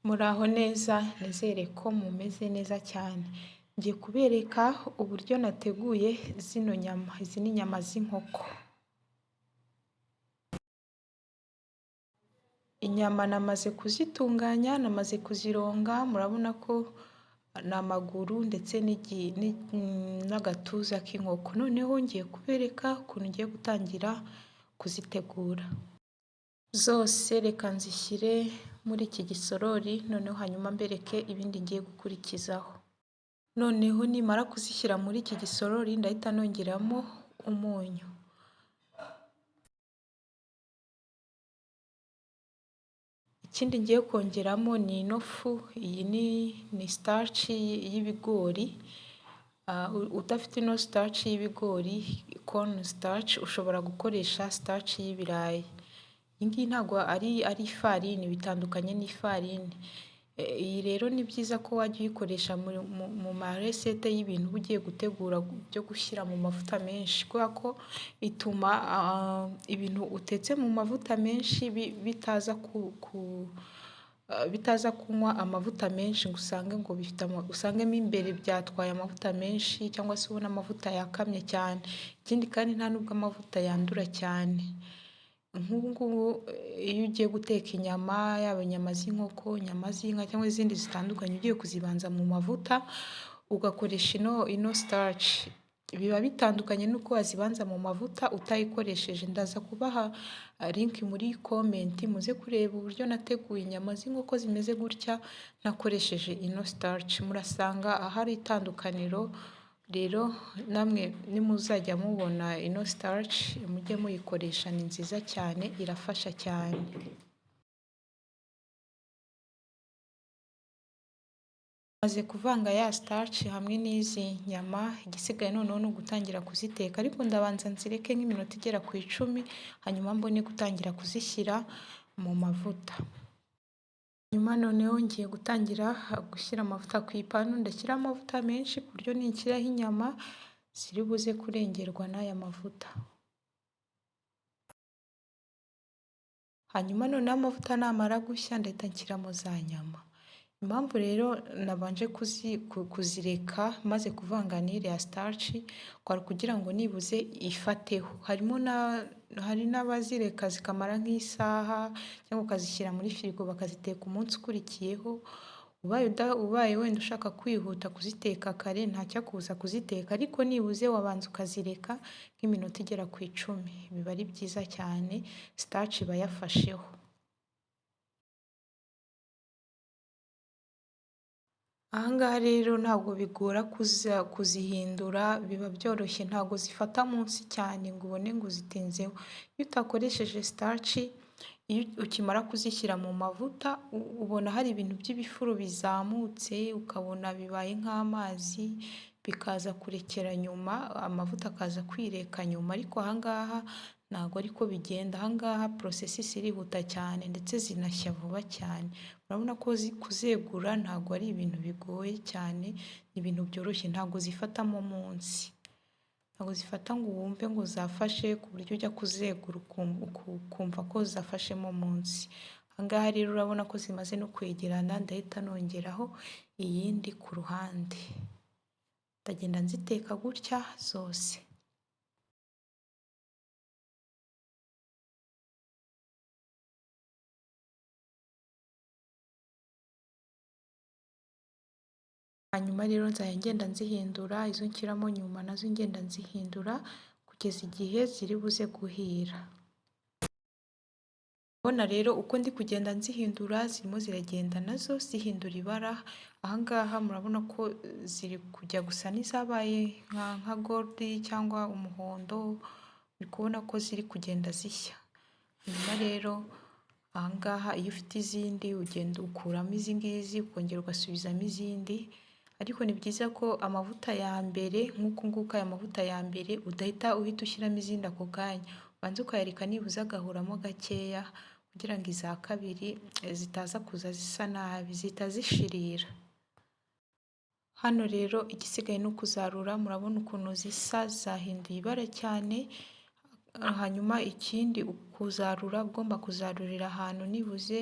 Muraho neza, nizere ko mumeze neza cyane. Ngiye kubereka uburyo nateguye zino nyama. Izi ni inyama z'inkoko. Inyama namaze kuzitunganya, namaze kuzironga, murabona ko ni amaguru ndetse n'agatuza k'inkoko. Noneho ngiye kubereka ukuntu ngiye gutangira kuzitegura. Zose reka nzishyire muri iki gisorori, noneho hanyuma mbereke ibindi ngiye gukurikizaho. Noneho nimara kuzishyira muri iki gisorori ndahita nongeramo umunyu. Ikindi ngiye kongeramo ni ino fu, iyi ni starch y'ibigori. Udafite ino starch y'ibigori, corn starch, ushobora gukoresha starch y'ibirayi. Iyi ngiyi ntabwo ari ifarini, bitandukanye n'ifarini. Iyi rero ni byiza ko wajya uyikoresha mu maresete y'ibintu uba ugiye gutegura byo gushyira mu mavuta menshi, kubera ko ituma ibintu utetse mu mavuta menshi bitaza kunywa amavuta menshi ngo usangemo imbere byatwaye amavuta menshi, cyangwa se ubona amavuta yakamye cyane. Ikindi kandi nta nubwo amavuta yandura cyane. Nk'ubu ngubu iyo ugiye guteka inyama, yaba inyama z'inkoko, inyama z'inka cyangwa izindi zitandukanye, ugiye kuzibanza mu mavuta ugakoresha ino starch, biba bitandukanye n'uko wazibanza mu mavuta utayikoresheje. Ndaza kubaha link muri comment muze kureba uburyo nateguye inyama z'inkoko zimeze gutya nakoresheje ino starch. Murasanga ahari itandukaniro. Rero namwe nimuzajya mubona ino starch mujye muyikoresha, ni nziza cyane, irafasha cyane. Maze kuvanga ya starch hamwe n'izi nyama, igisigaye noneho ni ugutangira kuziteka, ariko ndabanza nzireke nk'iminota igera ku 10, hanyuma mbone gutangira kuzishyira mu mavuta. Nyuma noneho ngiye gutangira gushyira amavuta ku ipanu. Ndashyira amavuta menshi ku buryo nishyiraho inyama ziri buze kurengerwa n'aya mavuta. Hanyuma noneho amavuta namara gushya ndahita nshyiramo za nyama. Impamvu rero nabanje kuzireka maze kuvanga n'iriya starch, kwari kugira ngo nibuze ifateho. Hari n'abazireka zikamara nk'isaha, cyangwa ukazishyira muri firigo bakaziteka umunsi ukurikiyeho. Ubaye wenda ushaka kwihuta kuziteka kare, ntacyakubuza kuziteka, ariko nibuze wabanza ukazireka nk'iminota igera ku 10, biba ari byiza cyane, starch iba yafasheho. Aha ngaha rero ntabwo bigora kuzihindura, biba byoroshye, ntabwo zifata munsi cyane ngo ubone ngo zitinzeho. Iyo utakoresheje starch, iyo ukimara kuzishyira mu mavuta ubona hari ibintu by'ibifuro bizamutse, ukabona bibaye nk'amazi, bikaza kurekera nyuma, amavuta akaza kwireka nyuma. Ariko aha ngaha ntabwo ariko bigenda. Aha ngaha processus irihuta cyane ndetse zinashya vuba cyane. Urabona ko kuzegura ntabwo ari ibintu bigoye cyane, ni ibintu byoroshye, ntabwo zifatamo munsi. Ntabwo zifata ngo wumve ngo zafashe ku buryo ujya kuzegura ukumva ko zafashemo munsi. Aha ngaha rero urabona ko zimaze no kwegerana, ndahita nongeraho iyindi ku ruhande. Ndagenda nziteka gutya zose. Hanyuma rero nzajya ngenda nzihindura, izo nshyiramo nyuma nazo ngenda nzihindura kugeza igihe ziri buze guhira. Urabona rero uko ndi kugenda nzihindura, zirimo ziragenda nazo zihindura ibara. Aha ngaha murabona ko ziri kujya gusa n'izabaye nka gold cyangwa umuhondo, uri kubona ko ziri kugenda zishya. Hanyuma rero aha ngaha iyo ufite izindi ugenda ukuramo izi ngizi ukongera ugasubizamo izindi, ariko ni byiza ko amavuta ya mbere nk'uku nguku, aya mavuta ya mbere uhita ushyiramo izindi ako kanya, ubanza ukayareka nibuze agahuramo gakeya, kugira ngo iza kabiri zitaza kuza zisa nabi, zihita zishirira. Hano rero igisigaye ni ukuzarura, murabona ukuntu zisa, zahinduye ibara cyane. Hanyuma ikindi kuzarura, ugomba kuzarurira ahantu nibuze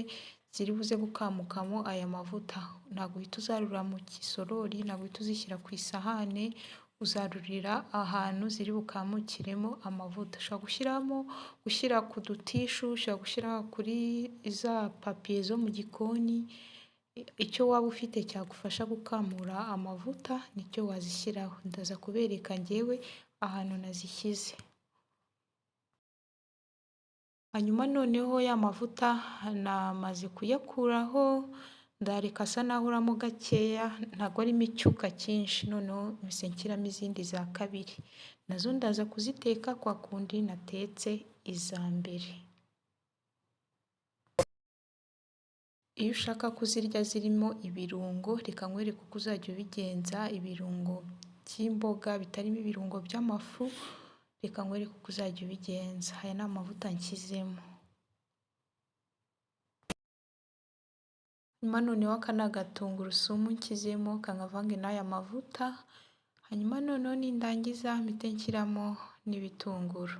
ziri buze gukamukamo aya mavuta. Ntabwo uhita uzarura mu gisorori, ntabwo uhita uzishyira ku isahane, uzarurira ahantu ziri bukamukiremo amavuta. Ushobora gushyira ku dutishu, ushobora gushyira kuri za papiye zo mu gikoni, icyo waba ufite cyagufasha gukamura amavuta nicyo wazishyiraho. Ndaza kubereka njyewe ahantu nazishyize. Hanyuma noneho ya mavuta namaze kuyakuraho, ndareka asa n'ahoramo gakeya, ntabwo arimo icyuka cyinshi. Noneho mpise nshyiramo izindi za kabiri, nazo ndaza kuziteka kwa kundi natetse iza mbere. Iyo ushaka kuzirya zirimo ibirungo, reka nkwereke uko uzajya ubigenza. Ibirungo by'imboga bitarimo ibirungo by'amafu, reka nkwereke uko uzajya ubigenza. Aya ni amavuta nshyizemo. Hanyuma noneho aka ni agatungurusumu nshyizemo kankavange n'aya mavuta. Hanyuma noneho nindangiza mpite nshyiramo n'ibitunguru.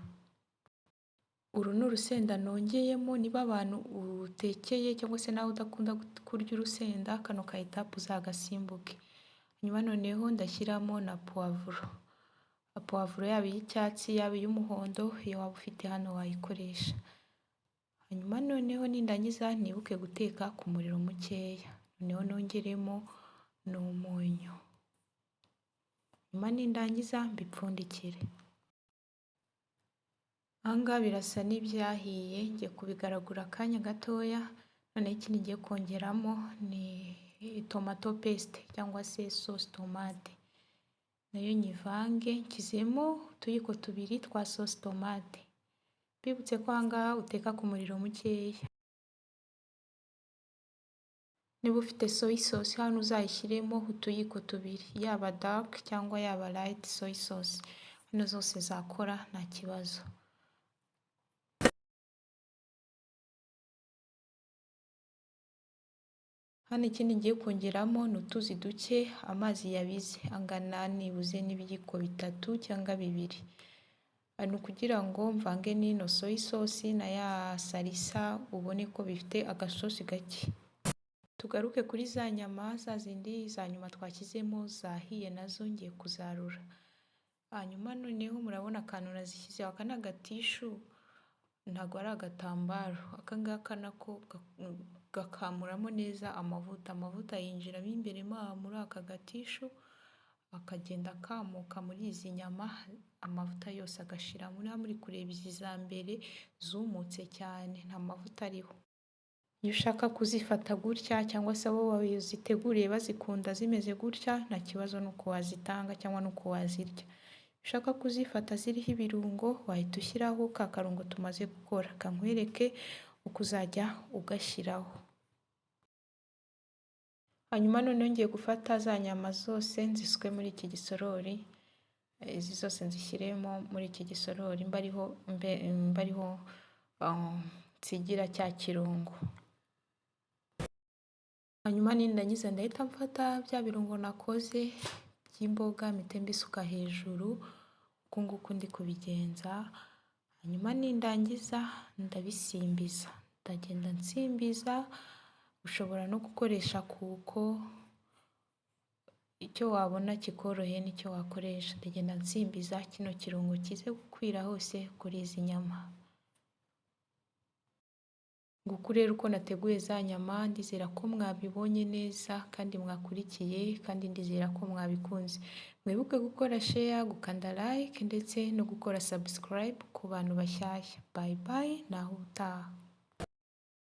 Uru ni urusenda nongeyemo. Niba abantu utekeye cyangwa se nawe udakunda kurya urusenda, kano ka etape uzagasimbuke. Hanyuma noneho ndashyiramo na puwavuro. Puwavuro yaba iy'icyatsi yaba iy'umuhondo, iyo waba ufite hano wayikoresha. Hanyuma noneho nindangiza nibuke guteka ku muriro mukeya. Noneho nongeremo n'umunyu. Hanyuma nindangiza mbipfundikire. Aha ngaha birasa n'ibyahiye, ngiye kubigaragura akanya gatoya. Noneho ikindi ngiye kongeramo ni tomato paste cyangwa se sauce tomate. Nayo nyivange, nshyizemo utuyiko tubiri twa sauce tomate. Mbibutse ko aha ngaha uteka ku muriro mukeya. Niba ufite soy sauce hano uzayishyiremo utuyiko tubiri, yaba dark cyangwa yaba light soy sauce. Hano zose zakora nta kibazo. Hano ikindi ngiye kongeramo ni utuzi duke, amazi yabize angana nibuze n'ibiyiko bitatu cyangwa bibiri. Ni ukugira ngo mvange n'ino soy sauce na ya salisa, ubone ko bifite agasosi gake. Tugaruke kuri za nyama, za zindi za nyuma twashyizemo zahiye, nazo ngiye kuzarura. Hanyuma noneho murabona akantu nazishyizeho, aka ni agatishu, ntabwo ari agatambaro. Aka ngaka nako gakamuramo neza amavuta. Amavuta yinjiramo imbere muri aka gatishu, akagenda akamuka muri izi nyama, amavuta yose agashira. Muri kureba izi za mbere zumutse cyane, nta mavuta ariho. Iyo ushaka kuzifata gutya cyangwa se abo waziteguriye bazikunda zimeze gutya, nta kibazo nuko wazitanga cyangwa nuko wazirya. Ushaka kuzifata ziriho ibirungo, wahita ushyiraho ka karungo tumaze gukora. Kankwereke uko uzajya ugashyiraho. Hanyuma noneho ngiye gufata za nyama zose nzisuke muri iki gisorori. Izi zose nzishyiremo muri iki gisorori, mbariho nsigira cya kirungo. Hanyuma nindangiza ndahita mfata bya birungo nakoze by'imboga mpite mbisuka hejuru, uku nguku ndi kubigenza. Hanyuma nindangiza ndabisimbiza, ndagenda nsimbiza. Ushobora no gukoresha kuko, icyo wabona kikoroheye nicyo wakoresha. Ndagenda nsimbiza kino kirungo kize gukwira hose kuri izi nyama. Nguku rero uko nateguye za nyama, ndizera ko mwabibonye neza kandi mwakurikiye, kandi ndizera ko mwabikunze. Mwibuke gukora share, gukanda like ndetse no gukora subscribe ku bantu bashyashya. Bye bye, naho utaha.